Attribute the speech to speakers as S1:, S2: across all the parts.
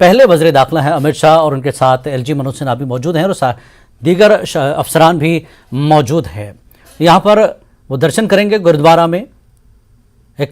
S1: पहले वज़ीर दाखिला हैं अमित शाह और उनके साथ एलजी मनोज सिन्हा भी मौजूद हैं और दीगर अफसरान भी मौजूद हैं। यहाँ पर वो दर्शन करेंगे गुरुद्वारा में। एक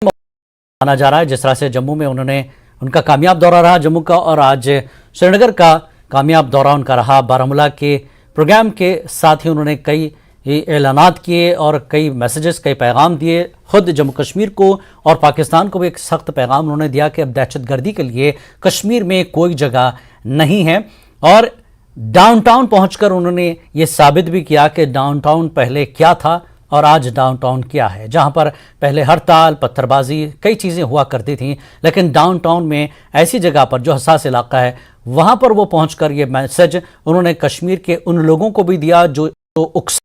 S1: माना जा रहा है जिस तरह से जम्मू में उनका कामयाब दौरा रहा जम्मू का, और आज श्रीनगर का कामयाब दौरा उनका रहा। बारामूला के प्रोग्राम के साथ ही उन्होंने कई ऐलानात किए और कई मैसेजेस, कई पैगाम दिए। खुद जम्मू कश्मीर को और पाकिस्तान को भी एक सख्त पैगाम उन्होंने दिया कि अब दहशतगर्दी के लिए कश्मीर में कोई जगह नहीं है। और डाउनटाउन पहुंचकर उन्होंने ये साबित भी किया कि डाउनटाउन पहले क्या था और आज डाउनटाउन क्या है। जहां पर पहले हड़ताल, पत्थरबाजी, कई चीज़ें हुआ करती थीं, लेकिन डाउनटाउन में ऐसी जगह पर जो हसास इलाका है वहां पर वो पहुंचकर ये मैसेज उन्होंने कश्मीर के उन लोगों को भी दिया जो उकसा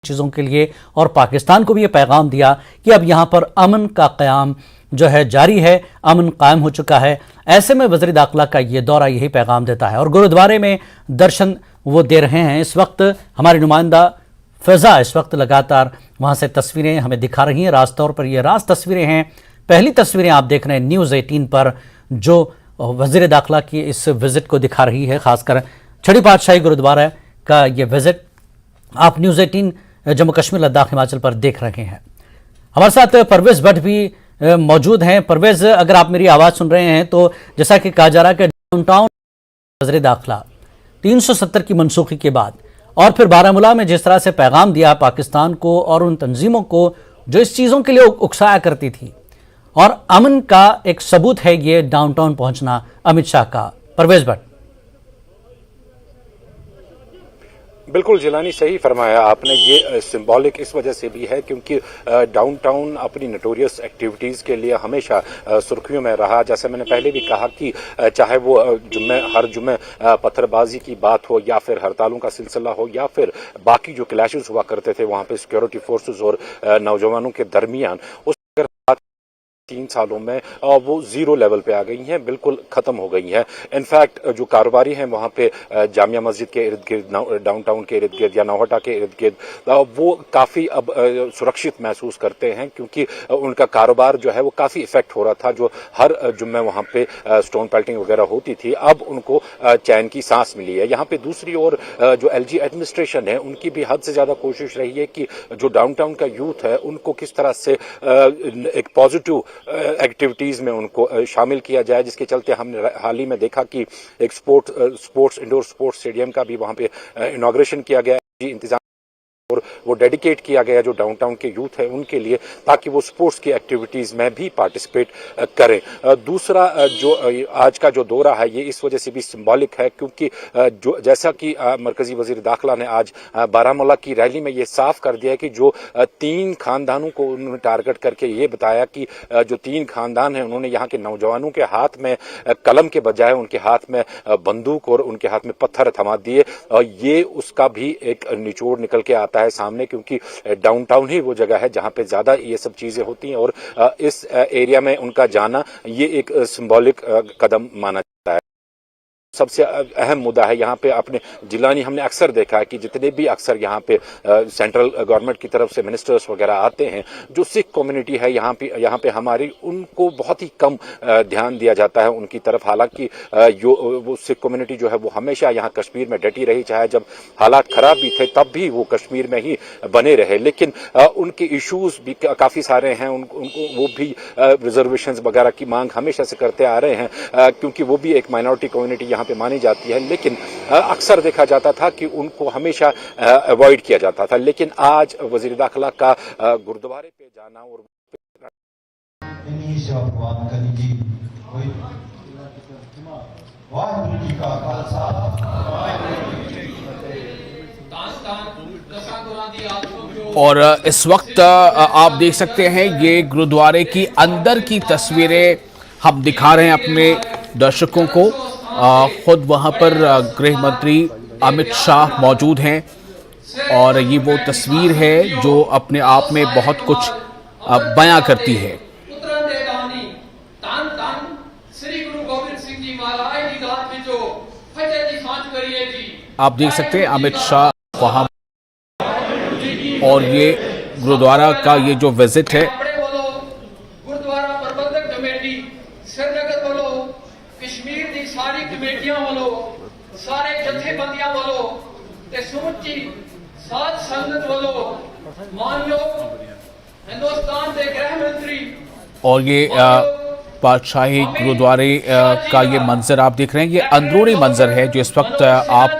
S1: चीज़ों के लिए, और पाकिस्तान को भी ये पैगाम दिया कि अब यहाँ पर अमन का क़याम जो है जारी है, अमन कायम हो चुका है। ऐसे में वज़ीर दाखिला का ये दौरा यही पैगाम देता है और गुरुद्वारे में दर्शन वो दे रहे हैं। इस वक्त हमारी नुमाइंदा फ़िज़ा इस वक्त लगातार वहाँ से तस्वीरें हमें दिखा रही हैं। राज तौर पर ये राज तस्वीरें हैं। पहली तस्वीरें आप देख रहे हैं न्यूज़ 18 पर, जो वज़ीर दाखिला की इस विज़िट को दिखा रही है, ख़ासकर छड़ी पातशाही गुरुद्वारा का ये विज़िट आप न्यूज़ 18 जम्मू कश्मीर लद्दाख हिमाचल पर देख रहे हैं। हमारे साथ परवेज़ भट्ट भी मौजूद हैं। परवेज़, अगर आप मेरी आवाज़ सुन रहे हैं तो जैसा कि कहा जा रहा है कि डाउनटाउन वज़ीर दाखिला 370 की मनसूखी के बाद और फिर बारामूला में जिस तरह से पैगाम दिया पाकिस्तान को और उन तंजीमों को जो इस चीज़ों के लिए उकसाया करती थी, और अमन का एक सबूत है ये डाउनटाउन पहुंचना अमित शाह का। परवेज़ भट्ट।
S2: बिल्कुल जिलानी, सही फरमाया आपने। ये सिंबॉलिक इस वजह से भी है क्योंकि डाउनटाउन अपनी नोटोरियस एक्टिविटीज़ के लिए हमेशा सुर्खियों में रहा। जैसे मैंने पहले भी कहा कि चाहे वो हर जुम्मे पत्थरबाजी की बात हो या फिर हड़तालों का सिलसिला हो या फिर बाकी जो क्लैशेस हुआ करते थे वहाँ पे सिक्योरिटी फोर्सेस और नौजवानों के दरमियान, उस 3 सालों में वो जीरो लेवल पे आ गई हैं, बिल्कुल खत्म हो गई हैं। इनफैक्ट जो कारोबारी हैं वहाँ पे जामिया मस्जिद के इर्द गिर्द, डाउनटाउन के इर्द गिर्द या नौहटा के इर्द गिर्द वो काफ़ी अब सुरक्षित महसूस करते हैं क्योंकि उनका कारोबार जो है वो काफ़ी इफेक्ट हो रहा था। जो हर जुम्मे वहाँ पे स्टोन पेल्टिंग वगैरह होती थी, अब उनको चैन की सांस मिली है। यहाँ पे दूसरी ओर जो एलजी एडमिनिस्ट्रेशन है उनकी भी हद से ज़्यादा कोशिश रही है कि जो डाउनटाउन का यूथ है उनको किस तरह से एक पॉजिटिव एक्टिविटीज में उनको शामिल किया जाए, जिसके चलते हमने हाल ही में देखा कि एक इंडोर स्पोर्ट्स स्टेडियम का भी वहां पे इनॉग्रेशन किया गया है। इंतजाम और वो डेडिकेट किया गया जो डाउनटाउन के यूथ है उनके लिए, ताकि वो स्पोर्ट्स की एक्टिविटीज में भी पार्टिसिपेट करें। दूसरा जो आज का जो दौरा है ये इस वजह से भी सिंबॉलिक है क्योंकि जो जैसा कि मरकजी वजीर दाखिला ने आज बारामूला की रैली में ये साफ कर दिया है कि जो 3 खानदानों को उन्होंने टारगेट करके ये बताया कि जो 3 खानदान हैं उन्होंने यहाँ के नौजवानों के हाथ में कलम के बजाय उनके हाथ में बंदूक और उनके हाथ में पत्थर थमा दिए। ये उसका भी एक निचोड़ निकल के आता है सामने, क्योंकि डाउनटाउन ही वो जगह है जहां पे ज्यादा ये सब चीजें होती हैं और इस एरिया में उनका जाना ये एक सिंबॉलिक कदम माना जाता है। सबसे अहम मुद्दा है यहाँ पे अपने जिलानी, हमने अक्सर देखा है कि जितने भी अक्सर यहाँ पे सेंट्रल गवर्नमेंट की तरफ से मिनिस्टर्स वगैरह आते हैं, जो सिख कम्युनिटी है यहाँ पे हमारी, उनको बहुत ही कम ध्यान दिया जाता है उनकी तरफ। हालांकि वो सिख कम्युनिटी जो है वो हमेशा यहाँ कश्मीर में डटी रही, चाहे जब हालात खराब भी थे तब भी वो कश्मीर में ही बने रहे। लेकिन उनके इशूज भी काफी सारे हैं, उनको वो भी रिजर्वेशन वगैरह की मांग हमेशा से करते आ रहे हैं क्योंकि वो भी एक माइनॉरिटी कम्युनिटी यहाँ पे मानी जाती है। लेकिन अक्सर देखा जाता था कि उनको हमेशा अवॉइड किया जाता था। लेकिन आज वजीर दाखिला का गुरुद्वारे पे जाना और
S3: इस वक्त आप देख सकते हैं ये गुरुद्वारे की अंदर की तस्वीरें हम दिखा रहे हैं अपने दर्शकों को। खुद वहां पर गृह मंत्री अमित शाह मौजूद हैं और ये वो तस्वीर है जो अपने आप में बहुत कुछ बयां करती है। आप देख सकते हैं अमित शाह वहां, और ये गुरुद्वारा का ये जो विजिट है,
S4: गुरुद्वारा प्रबंधक कमेटी श्रीनगर वालों कश्मीर ਸਾਰੀ ਕਮੇਟੀਆਂ ਵੱਲੋਂ ਸਾਰੇ ਜਥੇਬੰਦੀਆਂ ਵੱਲੋਂ ਤੇ ਸਮੁੱਚੀ ਸਾਧ ਸੰਗਤ ਵੱਲੋਂ ਮਾਨਯੋਗ हिंदुस्तान के गृह मंत्री
S3: और ये पातशाही गुरुद्वारे का ये मंजर आप देख रहे हैं, ये अंदरूनी मंजर है जो इस वक्त आप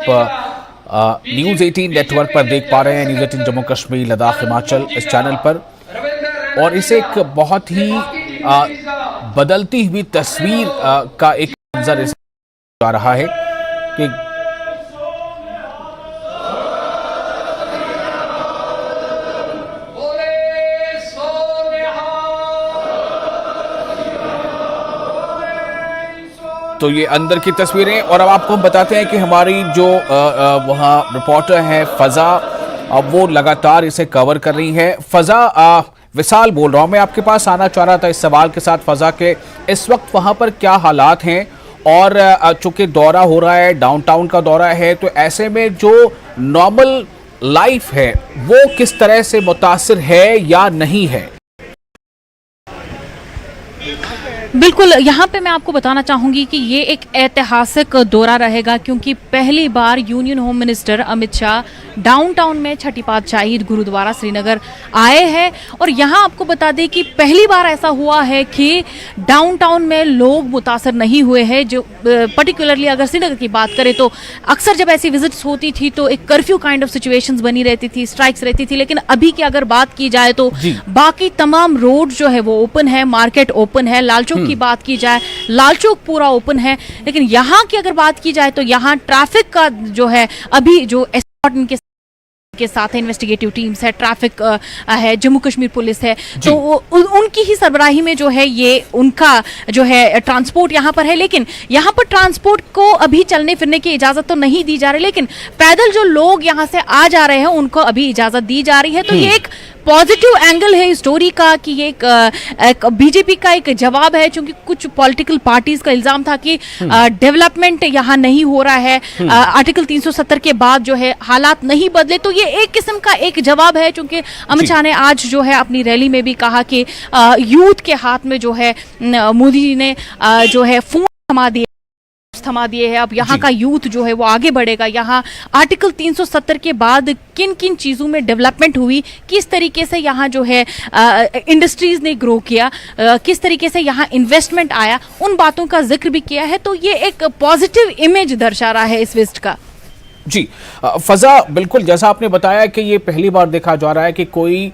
S3: न्यूज़ 18 नेटवर्क पर देख पा रहे हैं, न्यूज़ 18 जम्मू कश्मीर लद्दाख हिमाचल इस चैनल पर। और इसे एक बहुत ही बदलती हुई तस्वीर का एक मंजर आ रहा है कि तो ये अंदर की तस्वीरें। और अब आपको हम बताते हैं कि हमारी जो वहाँ रिपोर्टर हैं फजा, अब वो लगातार इसे कवर कर रही है। फजा, विशाल बोल रहा हूँ, मैं आपके पास आना चाह रहा था इस सवाल के साथ फजा के इस वक्त वहाँ पर क्या हालात हैं, और चूंकि दौरा हो रहा है, डाउनटाउन का दौरा है, तो ऐसे में जो नॉर्मल लाइफ है वो किस तरह से मुतासिर है या नहीं है?
S5: बिल्कुल, यहाँ पे मैं आपको बताना चाहूंगी कि ये एक ऐतिहासिक दौरा रहेगा, क्योंकि पहली बार union home minister Amit Shah downtown में छठी पातशाही गुरुद्वारा श्रीनगर आए हैं। और यहाँ आपको बता दें कि पहली बार ऐसा हुआ है कि डाउनटाउन में लोग मुतासर नहीं हुए हैं। जो पर्टिकुलरली अगर श्रीनगर की बात करें तो अक्सर जब ऐसी विजिट्स होती थी तो एक कर्फ्यू काइंड ऑफ सिचुएशंस बनी रहती थी, स्ट्राइक्स रहती थी, लेकिन अभी की अगर बात की जाए तो बाकी तमाम रोड जो है वो ओपन है, मार्केट ओपन है, लाल चौक की बात की जाए लाल चौक पूरा ओपन है। लेकिन यहाँ की अगर बात की जाए तो यहाँ ट्रैफिक का जो है अभी जो एस्कॉर्ट के साथ है, इन्वेस्टिगेटिव टीम्स है, ट्रैफिक है, जम्मू कश्मीर पुलिस है, तो उनकी ही सरबराही में जो है ये उनका जो है ट्रांसपोर्ट यहाँ पर है। लेकिन यहाँ पर ट्रांसपोर्ट को अभी चलने फिरने की इजाजत तो नहीं दी जा रही, लेकिन पैदल जो लोग यहाँ से आ जा रहे हैं उनको अभी इजाजत दी जा रही है। तो ये एक पॉजिटिव एंगल है इस स्टोरी का कि ये एक बीजेपी का एक जवाब है, क्योंकि कुछ पॉलिटिकल पार्टीज का इल्जाम था कि डेवलपमेंट यहाँ नहीं हो रहा है, आर्टिकल 370 के बाद जो है हालात नहीं बदले। तो ये एक किस्म का एक जवाब है, क्योंकि अमित शाह ने आज जो है अपनी रैली में भी कहा कि यूथ के हाथ में जो है मोदी जी ने जो है फोन थमा दिए है। अब यहाँ का यूथ जो है वो आगे बढ़ेगा। यहाँ आर्टिकल 370 के बाद किन किन चीज़ों में डेवलपमेंट हुई, किस तरीके से यहाँ जो है इंडस्ट्रीज ने ग्रो किया, किस तरीके से यहाँ इन्वेस्टमेंट आया, उन बातों का जिक्र भी किया है। तो ये एक पॉजिटिव इमेज दर्शा रहा है इस विजिट का।
S3: जी फजा, बिल्कुल जैसा आपने बताया कि ये पहली बार देखा जा रहा है कि कोई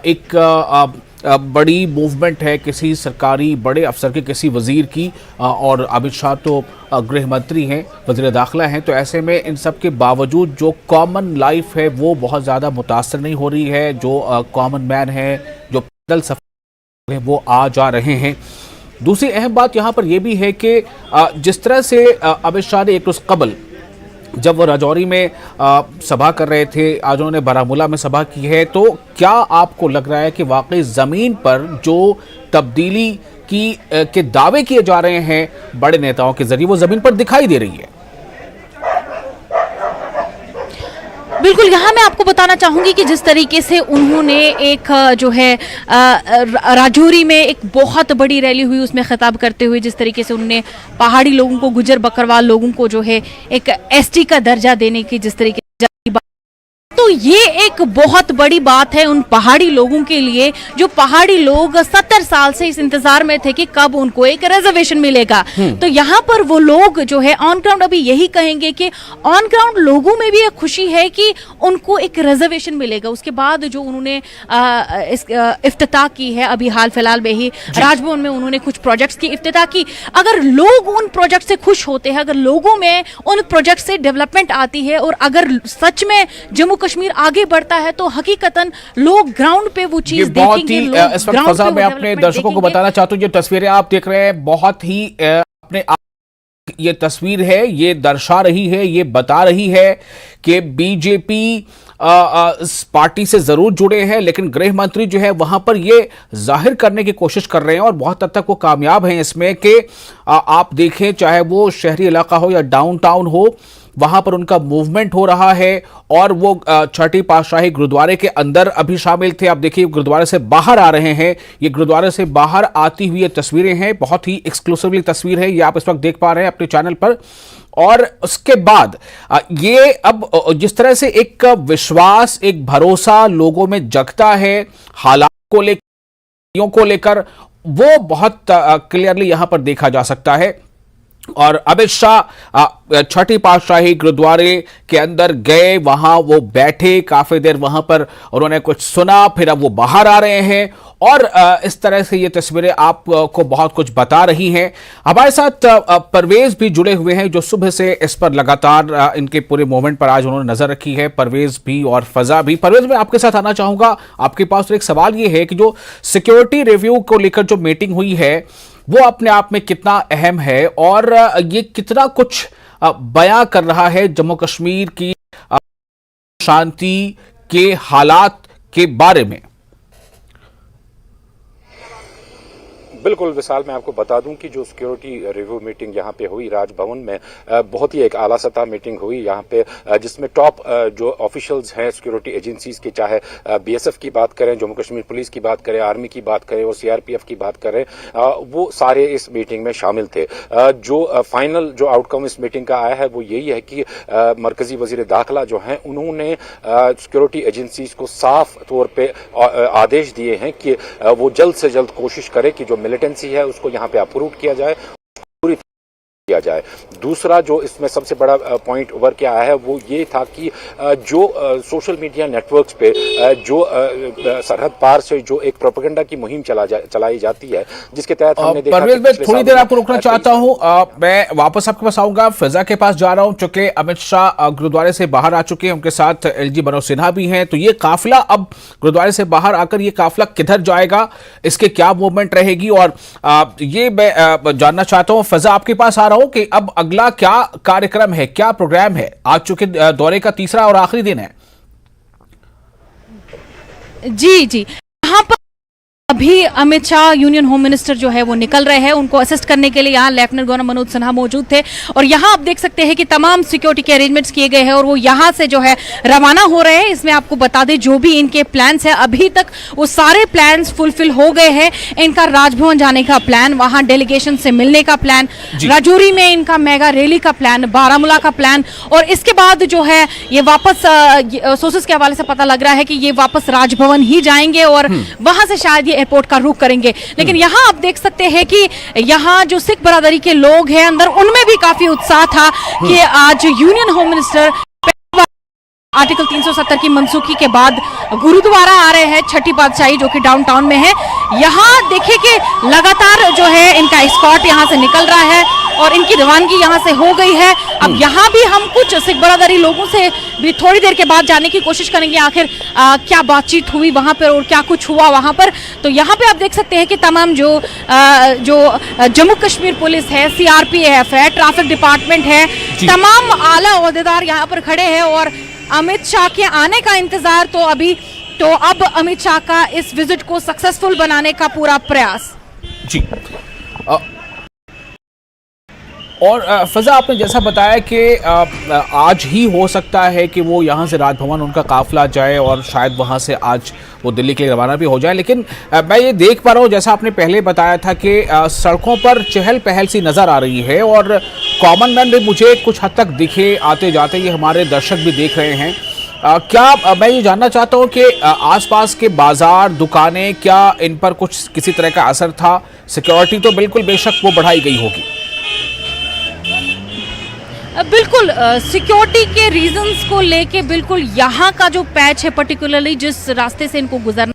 S3: एक बड़ी मूवमेंट है किसी सरकारी बड़े अफसर के, किसी वजीर की, और अमित शाह तो गृह मंत्री हैं, वज़ीर दाखिला हैं, तो ऐसे में इन सब के बावजूद जो कॉमन लाइफ है वो बहुत ज़्यादा मुतासर नहीं हो रही है। जो कॉमन मैन है, जो पैदल सफर है, वो आ जा रहे हैं। दूसरी अहम बात यहाँ पर यह भी है कि जिस तरह से अमित शाह ने एक रोज़ कबल जब वो राजौरी में सभा कर रहे थे, आज उन्होंने बारामूला में सभा की है, तो क्या आपको लग रहा है कि वाकई ज़मीन पर जो तब्दीली के दावे किए जा रहे हैं बड़े नेताओं के जरिए वो ज़मीन पर दिखाई दे रही है?
S5: बिल्कुल, यहाँ मैं आपको बताना चाहूंगी कि जिस तरीके से उन्होंने एक जो है राजौरी में एक बहुत बड़ी रैली हुई, उसमें खिताब करते हुए जिस तरीके से उन्होंने पहाड़ी लोगों को, गुजर बकरवाल लोगों को जो है एक एसटी का दर्जा देने की जिस तरीके से, तो ये एक बहुत बड़ी बात है उन पहाड़ी लोगों के लिए, जो पहाड़ी लोग 70 साल से इस इंतजार में थे कि कब उनको एक रिजर्वेशन मिलेगा। तो यहाँ पर वो लोग जो है ऑन ग्राउंड अभी यही कहेंगे कि ऑन ग्राउंड लोगों में भी एक खुशी है कि उनको एक रिजर्वेशन मिलेगा। उसके बाद जो उन्होंने इफ्तिताह की है, अभी हाल फिलहाल में ही राजभवन में उन्होंने कुछ प्रोजेक्ट्स की इफ्तिताह की। अगर लोग उन प्रोजेक्ट से खुश होते हैं, अगर लोगों में उन प्रोजेक्ट से डेवलपमेंट आती है, और अगर सच में जम्मू कश्मीर आगे बढ़ता है, तो हकीकतन लोग ग्राउंड पे वो चीज देखेंगे।
S3: इस वक्त फजा, मैं अपने दर्शकों को बताना चाहता हूँ, जो तस्वीरें आप देख रहे हैं बहुत ही अपने आप ये तस्वीर है, ये दर्शा रही है, ये बता रही है कि बीजेपी इस पार्टी से जरूर जुड़े हैं, लेकिन गृह मंत्री जो है वहां पर ये जाहिर करने की कोशिश कर रहे हैं, और बहुत हद तक वो कामयाब हैं इसमें कि आप देखें, चाहे वो शहरी इलाका हो या डाउनटाउन हो, वहां पर उनका मूवमेंट हो रहा है और वो छठी पातशाही गुरुद्वारे के अंदर अभी शामिल थे। अब देखिए गुरुद्वारे से बाहर आ रहे हैं, ये गुरुद्वारे से बाहर आती हुई ये तस्वीरें हैं, बहुत ही एक्सक्लूसिवली तस्वीर है, ये आप इस वक्त देख पा रहे हैं अपने चैनल पर। और उसके बाद ये अब जिस तरह से एक विश्वास, एक भरोसा लोगों में जगता है हालात को लेकर, वो बहुत क्लियरली यहां पर देखा जा सकता है। और अमित शाह छठी पातशाही गुरुद्वारे के अंदर गए, वहां वो बैठे काफी देर, वहां पर उन्होंने कुछ सुना, फिर अब वो बाहर आ रहे हैं और इस तरह से ये तस्वीरें आपको बहुत कुछ बता रही हैं। हमारे साथ परवेज भी जुड़े हुए हैं जो सुबह से इस पर लगातार इनके पूरे मूवमेंट पर आज उन्होंने नजर रखी है, परवेज भी और फजा भी। परवेज, मैं आपके साथ आना चाहूंगा, आपके पास तो एक सवाल ये है कि जो सिक्योरिटी रिव्यू को लेकर जो मीटिंग हुई है वो अपने आप में कितना अहम है और ये कितना कुछ बयां कर रहा है जम्मू कश्मीर की शांति के हालात के बारे में?
S2: बिल्कुल विशाल, मैं आपको बता दूं कि जो सिक्योरिटी रिव्यू मीटिंग यहाँ पे हुई राजभवन में, बहुत ही एक आला सतह मीटिंग हुई यहाँ पे, जिसमें टॉप जो ऑफिशियल्स हैं सिक्योरिटी एजेंसीज की, चाहे बीएसएफ की बात करें, जम्मू कश्मीर पुलिस की बात करें, आर्मी की बात करें और सीआरपीएफ की बात करें, वो सारे इस मीटिंग में शामिल थे। जो फाइनल जो आउटकम इस मीटिंग का आया है वो यही है कि मरकजी वजीर दाखिला जो हैं उन्होंने सिक्योरिटी एजेंसीज को साफ तौर पर आदेश दिए हैं कि वो जल्द से जल्द कोशिश करे कि जो मिलिटेंसी है उसको यहाँ पे अप्रूव किया जाए, पूरी किया जाए। दूसरा जो इसमें सबसे बड़ा पॉइंट उभर के आया है वो ये था कि जो सोशल मीडिया नेटवर्क्स पे जो सरहद पार से जो एक प्रोपेगेंडा की मुहिम चलाई जाती है, जिसके तहत हमने देखा।
S3: परवेज, मैं थोड़ी देर आपको रोकना चाहता हूं, मैं वापस आपके पास आऊंगा, फिजा के पास जा रहा हूं, चूंकि अमित शाह गुरुद्वारे से बाहर आ चुके हैं, उनके साथ एलजी मनोज सिन्हा भी हैं, तो ये काफिला अब गुरुद्वारे से बाहर आकर ये काफिला किधर जाएगा, इसके क्या मूवमेंट रहेगी, और ये मैं जानना चाहता हूं, फिजा आपके पास आ रहा हूं कि अब अगला क्या कार्यक्रम है, क्या प्रोग्राम है? आज चूंकि दौरे का तीसरा और आखिरी दिन है।
S5: जी, यहाँ पर अभी Amit Shah union home minister जो है वो निकल रहे हैं, उनको असिस्ट करने के लिए यहाँ लेफ्टिनेंट गवर्नर मनोज सिन्हा मौजूद थे और यहाँ आप देख सकते हैं कि तमाम सिक्योरिटी के अरेंजमेंट्स किए गए हैं और वो यहाँ से जो है रवाना हो रहे हैं। इसमें आपको बता दें जो भी इनके प्लान्स हैं अभी तक वो सारे प्लान्स फुलफिल हो गए हैं। इनका राजभवन जाने का प्लान, वहां डेलीगेशन से मिलने का प्लान, राजौरी में इनका मेगा रैली का प्लान, बारामूला का प्लान, और इसके बाद जो है ये वापस सोर्सेस के हवाले से पता लग रहा है कि ये वापस राजभवन ही जाएंगे और वहां से शायद ये एयरपोर्ट का रुख करेंगे। लेकिन यहाँ आप देख सकते हैं कि यहाँ जो सिख बरादरी के लोग हैं अंदर, उनमें भी काफी उत्साह था कि आज यूनियन होम मिनिस्टर आर्टिकल 370 की मनसूखी के बाद गुरुद्वारा आ रहे हैं छठी पातशाही जो कि डाउनटाउन में है। यहाँ देखिए कि लगातार जो है इनका एस्कॉर्ट यहाँ से निकल रहा है और इनकी रवानगी यहाँ से हो गई है। अब यहाँ भी हम कुछ सिख बरादरी लोगों से भी थोड़ी देर के बाद जानने की कोशिश करेंगे आखिर क्या बातचीत हुई वहाँ पर और क्या कुछ हुआ वहाँ पर। तो यहाँ पे आप देख सकते हैं कि तमाम जो जम्मू कश्मीर पुलिस है, सीआरपीएफ है, ट्रैफिक डिपार्टमेंट है, तमाम आला ओहदेदार यहाँ पर खड़े हैं और अमित शाह के आने का इंतजार तो अब अमित शाह का इस विजिट को सक्सेसफुल बनाने का पूरा प्रयास।
S3: जी और फजा, आपने जैसा बताया कि आज ही हो सकता है कि वो यहाँ से राजभवन उनका काफिला जाए और शायद वहाँ से आज वो दिल्ली के लिए रवाना भी हो जाए। लेकिन मैं ये देख पा रहा हूँ, जैसा आपने पहले बताया था कि सड़कों पर चहल पहल सी नज़र आ रही है और कॉमन मैन भी मुझे कुछ हद तक दिखे आते जाते, ये हमारे दर्शक भी देख रहे हैं। क्या मैं ये जानना चाहता हूँ कि आसपास के बाजार, दुकानें, क्या इन पर कुछ किसी तरह का असर था? सिक्योरिटी तो बिल्कुल बेशक वो बढ़ाई गई होगी।
S5: बिल्कुल सिक्योरिटी के रीजंस को लेके बिल्कुल यहाँ का जो पैच है, पर्टिकुलरली जिस रास्ते से इनको गुजरना,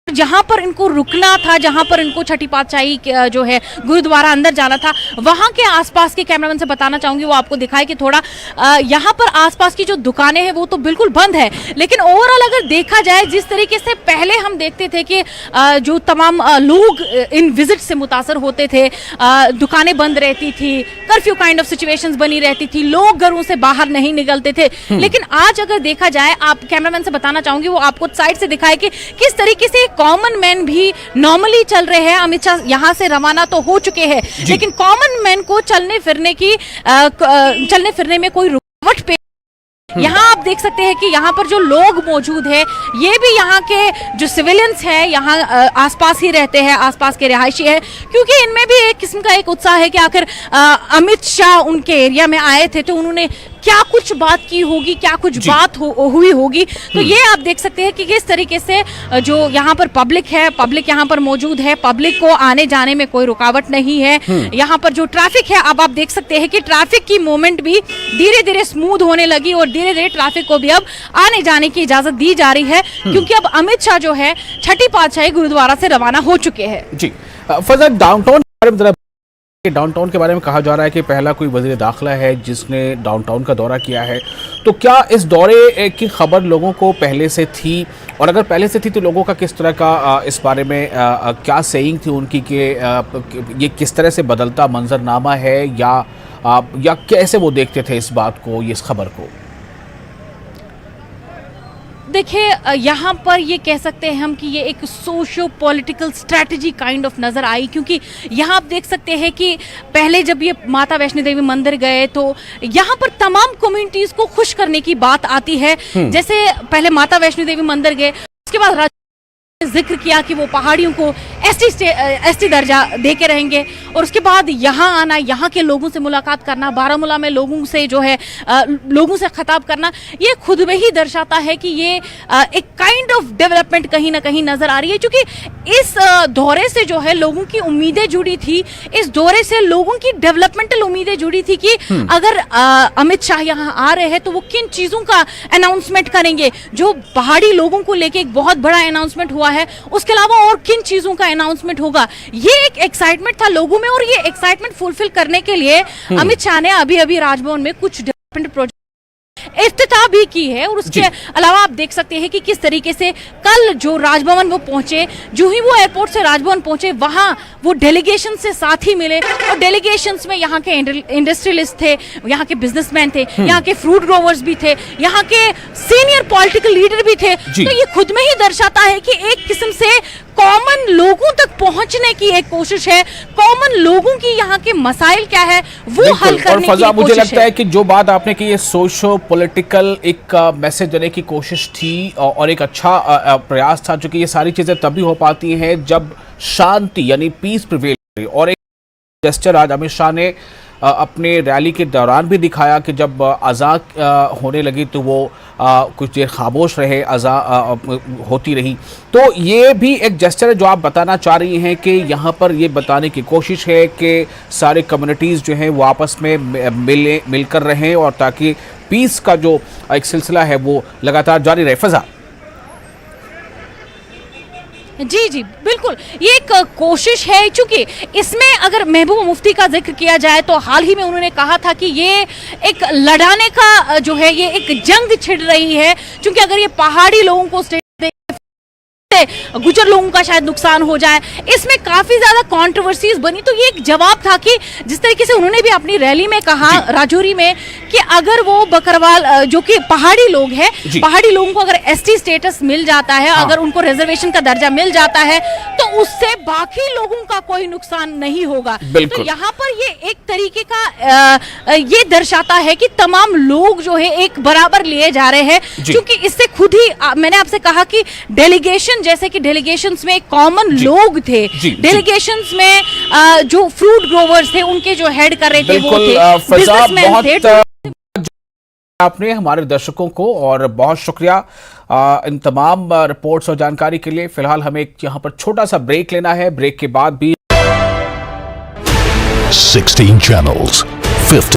S5: जहां पर इनको रुकना था, जहां पर इनको छठी पातशाही जो है गुरुद्वारा अंदर जाना था, वहां के आसपास के कैमरामैन से बताना चाहूंगी वो आपको दिखाए कि थोड़ा यहां पर आसपास की जो दुकानें हैं वो तो बिल्कुल बंद है। लेकिन ओवरऑल अगर देखा जाए, जिस तरीके से पहले हम देखते थे कि जो तमाम लोग इन विजिट से मुतासर होते थे, दुकानें बंद रहती थी, कर्फ्यू काइंड ऑफ सिचुएशंस बनी रहती थी, लोग घरों से बाहर नहीं निकलते थे। लेकिन आज अगर देखा जाए, आप कैमरामैन से बताना चाहूंगी वो आपको साइड से दिखाए कि किस तरीके से कॉमन मैन भी नॉर्मली चल रहे हैं। अमित शाह यहाँ से रवाना तो हो चुके हैं, लेकिन कॉमन मैन को चलने फिरने में कोई रुकावट पे यहाँ आप देख सकते हैं कि यहाँ पर जो लोग मौजूद है ये भी यहाँ के जो सिविलियंस हैं यहाँ आसपास ही रहते हैं, आसपास के रिहायशी है, क्योंकि इनमें भी एक किस्म का एक उत्साह है कि आखिर अमित शाह उनके एरिया में आए थे तो उन्होंने क्या कुछ बात की होगी, क्या कुछ बात हुई होगी। तो ये आप देख सकते हैं कि किस तरीके से जो यहाँ पर पब्लिक है, पब्लिक यहाँ पर मौजूद है, पब्लिक को आने जाने में कोई रुकावट नहीं है। यहाँ पर जो ट्रैफिक है, अब आप देख सकते हैं कि ट्रैफिक की मूवमेंट भी धीरे धीरे स्मूथ होने लगी और धीरे धीरे ट्रैफिक को भी अब आने जाने की इजाजत दी जा रही है, क्योंकि अब अमित शाह जो है छठी पातशाही गुरुद्वारा से रवाना हो चुके हैं।
S3: जी डाउनटाउन के बारे में कहा जा रहा है कि पहला कोई वजीर दाखिला है जिसने डाउनटाउन का दौरा किया है, तो क्या इस दौरे की खबर लोगों को पहले से थी, और अगर पहले से थी तो लोगों का किस तरह का इस बारे में क्या सेइंग थी उनकी कि ये किस तरह से बदलता मंजरनामा है, या कैसे वो देखते थे इस बात को, इस खबर को?
S5: देखिए, यहाँ पर ये कह सकते हैं हम कि ये एक socio political strategy kind of नजर आई, क्योंकि यहाँ आप देख सकते हैं कि पहले जब ये माता वैष्णो देवी मंदिर गए तो यहाँ पर तमाम कम्युनिटीज को खुश करने की बात आती है। जैसे पहले माता वैष्णो देवी मंदिर गए, उसके बाद जिक्र किया कि वो पहाड़ियों को एसटी दर्जा दे के रहेंगे, और उसके बाद यहाँ आना, यहाँ के लोगों से मुलाकात करना, बारामूला में लोगों से जो है लोगों से खिताब करना, ये खुद में ही दर्शाता है कि ये एक काइंड ऑफ डेवलपमेंट कहीं ना कहीं नजर आ रही है। क्योंकि इस दौरे से जो है लोगों की उम्मीदें जुड़ी थी, इस दौरे से लोगों की डेवलपमेंटल उम्मीदें जुड़ी थी कि अगर अमित शाह यहाँ आ रहे हैं तो वो किन चीजों का अनाउंसमेंट करेंगे। जो पहाड़ी लोगों को लेके एक बहुत बड़ा अनाउंसमेंट हुआ है, उसके अलावा और किन चीजों का अनाउंसमेंट होगा, ये एक एक्साइटमेंट था लोगों में, और ये एक्साइटमेंट फुलफिल करने के लिए अमित शाह ने अभी अभी राजभवन में कुछ डेवलपमेंट प्रोजेक्ट इफ्तिताह भी की है। और उसके अलावा आप देख सकते हैं कि किस तरीके से कल जो राजभवन वो पहुंचे, जो ही वो एयरपोर्ट से राजभवन पहुंचे, वहां वो डेलीगेशन से साथ ही मिले, और डेलीगेशंस में यहाँ के इंडस्ट्रियलिस्ट थे, यहाँ के बिजनेसमैन थे, यहाँ के फ्रूट ग्रोवर्स भी थे, यहाँ के सीनियर पॉलिटिकल लीडर भी थे। तो ये खुद में ही दर्शाता है कि एक किस्म से कॉमन लोगों तक पहुंचने की एक कोशिश है, कॉमन लोगों की यहाँ के मसाइल क्या है वो हल करने की कोशिश है।
S3: मुझे लगता है कि जो बात आपने की, ये सोशो पॉलिटिकल एक मैसेज देने की कोशिश थी और एक अच्छा प्रयास था, क्योंकि ये सारी चीजें तभी हो पाती हैं जब शांति यानी पीस प्रिवेल। और एक जेस्चर आज अमित शाह ने अपने रैली के दौरान भी दिखाया कि जब अज़ान होने लगी तो वो कुछ देर खामोश रहे, अज़ान होती रही। तो ये भी एक जेस्चर है जो आप बताना चाह रही हैं कि यहाँ पर ये बताने की कोशिश है कि सारे कम्युनिटीज़ जो हैं वो आपस में मिलकर रहें, और ताकि पीस का जो एक सिलसिला है वो लगातार जारी रहे। फजा
S5: जी जी बिल्कुल, ये एक कोशिश है, क्योंकि इसमें अगर महबूबा मुफ्ती का जिक्र किया जाए तो हाल ही में उन्होंने कहा था कि ये एक लड़ाने का जो है ये एक जंग छिड़ रही है, क्योंकि अगर ये पहाड़ी लोगों को गुजर लोगों का शायद नुकसान हो जाए। इसमें काफी ज्यादा कंट्रोवर्सीज बनी, तो ये एक जवाब था कि जिस तरीके से उन्होंने भी अपनी रैली में कहा राजौरी में कि अगर वो बकरवाल जो कि पहाड़ी लोग हैं, पहाड़ी लोगों को अगर एसटी स्टेटस मिल जाता है, अगर उनको रिजर्वेशन का दर्जा मिल जाता है, तो उससे बाकी लोगों का कोई नुकसान नहीं होगा। तो यहाँ पर ये एक तरीके का ये दर्शाता है कि तमाम लोग जो है एक बराबर लिए जा रहे हैं, क्योंकि इससे खुद ही मैंने आपसे कहा कि डेलीगेशन, जैसे कि डेलीगेशंस में कॉमन लोग थे, डेलीगेशंस में जो फ्रूट ग्रोवर्स थे उनके जो हेड कर रहे थे वो थे बिजनेसमैन थे।
S3: आपने हमारे दर्शकों को, और बहुत शुक्रिया इन तमाम रिपोर्ट्स और जानकारी के लिए। फिलहाल हमें यहाँ पर छोटा सा ब्रेक लेना है, ब्रेक के बाद भी
S6: 16 channels, 50